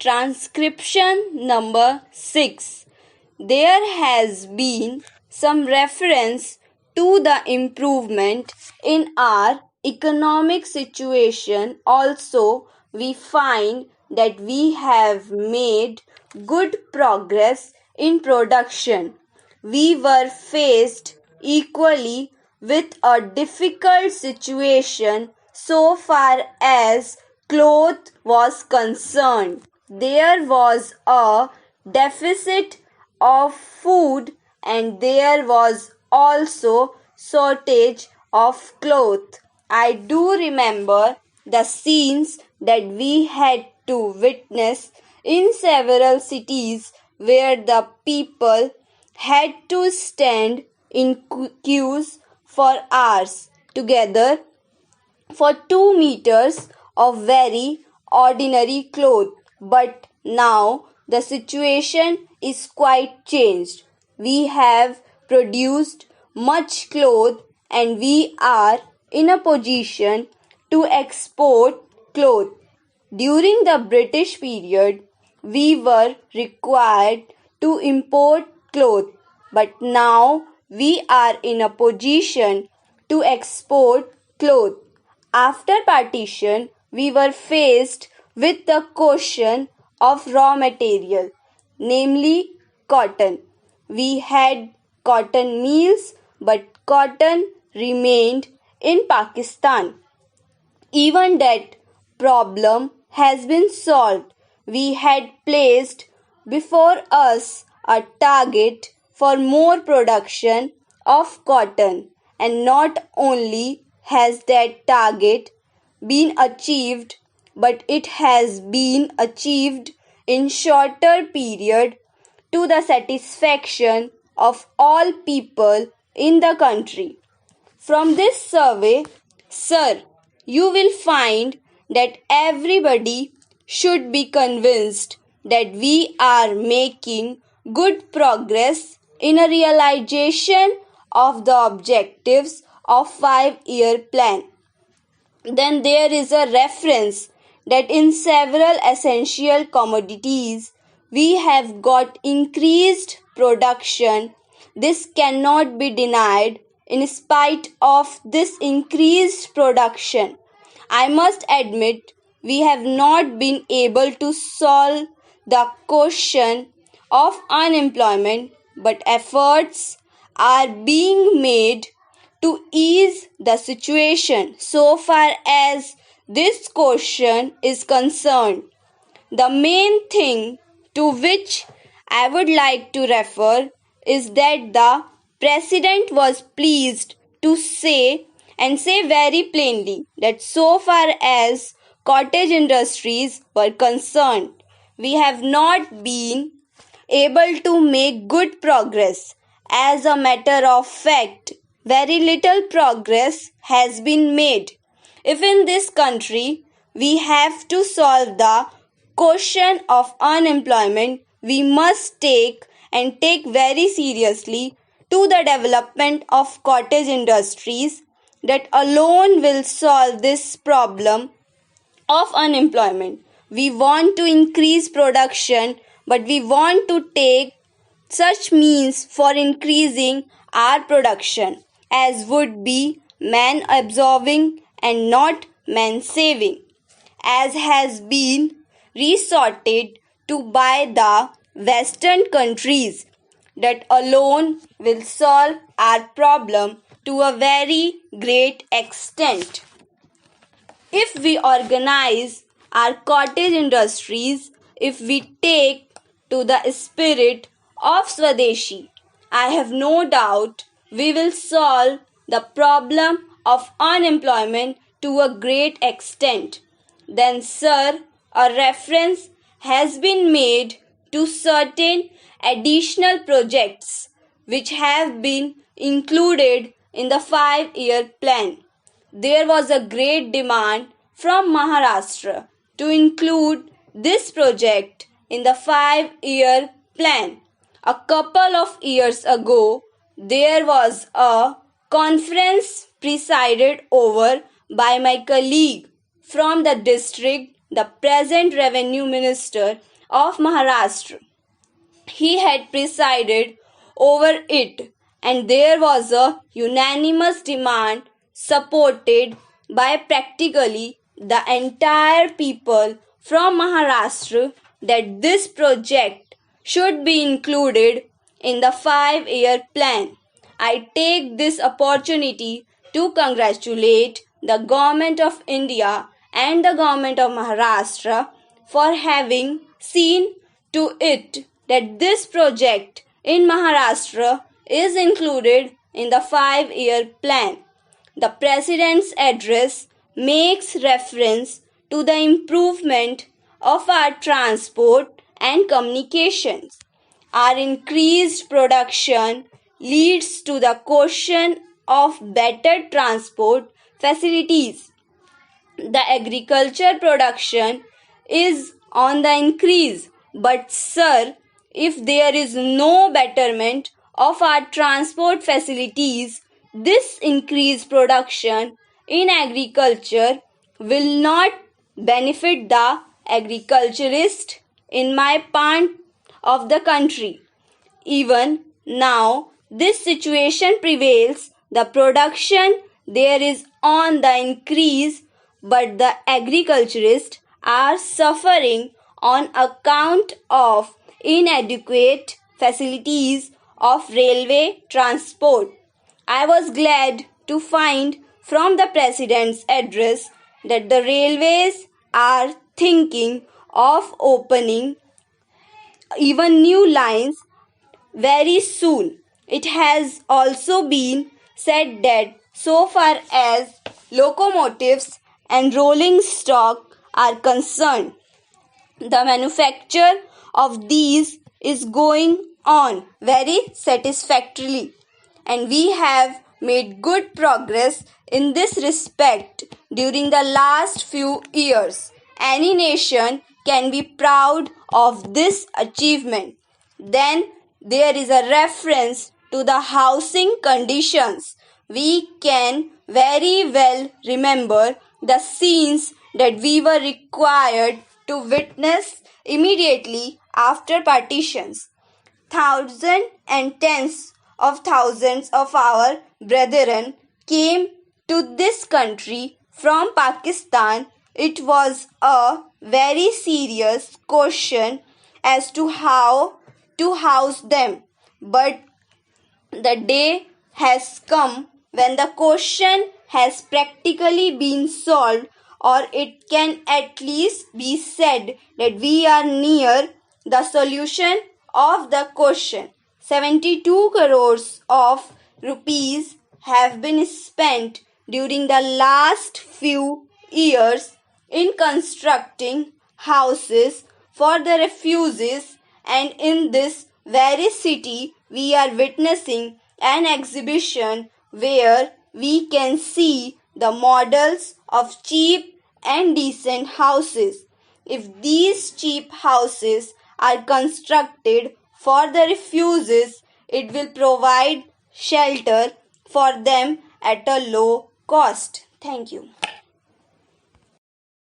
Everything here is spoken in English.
transcription number 6. There has been some reference to the improvement in our economic situation. Also, we find that we have made good progress in production. We were faced equally with a difficult situation so far as cloth was concerned. There was a deficit of food and there was also shortage of cloth. I do remember the scenes that we had to witness in several cities where the people had to stand in queues for hours together for 2 meters of very ordinary cloth. But now the situation is quite changed. We have produced much cloth and we are in a position to export cloth. During the British period, we were required to import cloth, but now we are in a position to export cloth. After partition, we were faced with the question of raw material, namely cotton. We had cotton mills, but cotton remained in Pakistan. Even that problem has been solved. We had placed before us a target for more production of cotton, and not only has that target been achieved, but it has been achieved in shorter period to the satisfaction of all people in the country. From this survey, sir, you will find that everybody should be convinced that we are making good progress in a realization of the objectives of 5-year plan. Then there is a reference that in several essential commodities we have got increased production. This cannot be denied. In spite of this increased production, I must admit we have not been able to solve the question of unemployment, but efforts are being made to ease the situation so far as this question is concerned. The main thing to which I would like to refer is that the President was pleased to say very plainly that so far as cottage industries were concerned, we have not been able to make good progress. As a matter of fact, very little progress has been made. If in this country we have to solve the question of unemployment, we must take very seriously to the development of cottage industries. That alone will solve this problem of unemployment. We want to increase production, but we want to take such means for increasing our production as would be man absorbing and not man saving, as has been resorted to by the Western countries. That alone will solve our problem to a very great extent. If we organize our cottage industries, if we take to the spirit of Swadeshi, I have no doubt we will solve the problem of unemployment to a great extent. Then, sir, a reference has been made to certain additional projects which have been included in the 5-year plan. There was a great demand from Maharashtra to include this project in the 5-year plan. A couple of years ago, there was a conference presided over by my colleague from the district, the present revenue minister of Maharashtra. He had presided over it, and there was a unanimous demand supported by practically the entire people from Maharashtra that this project should be included in the 5-year plan. I take this opportunity to congratulate the Government of India and the Government of Maharashtra for having seen to it that this project in Maharashtra is included in the 5-year plan. The President's address makes reference to the improvement of our transport and communications. Our increased production leads to the question of better transport facilities. The agriculture production is on the increase, but sir, if there is no betterment of our transport facilities, this increased production in agriculture will not benefit the agriculturist in my part of the country. Even now, this situation prevails. The production there is on the increase, but the agriculturists are suffering on account of inadequate facilities of railway transport. I was glad to find from the President's address that the railways are thinking of opening even new lines very soon. It has also been said that so far as locomotives and rolling stock are concerned, the manufacture of these is going on very satisfactorily, and we have made good progress in this respect during the last few years. Any nation can be proud of this achievement. Then there is a reference to the housing conditions. We can very well remember the scenes that we were required to witness immediately after partitions. Thousands and tens of thousands of our brethren came to this country from Pakistan. It was a very serious question as to how to house them, but the day has come when the question has practically been solved, or it can at least be said that we are near the solution of the question. 72 crores of rupees have been spent during the last few years in constructing houses for the refugees, and in this very city we are witnessing an exhibition where we can see the models of cheap and decent houses. If these cheap houses are constructed for the refugees, it will provide shelter for them at a low cost. Thank you.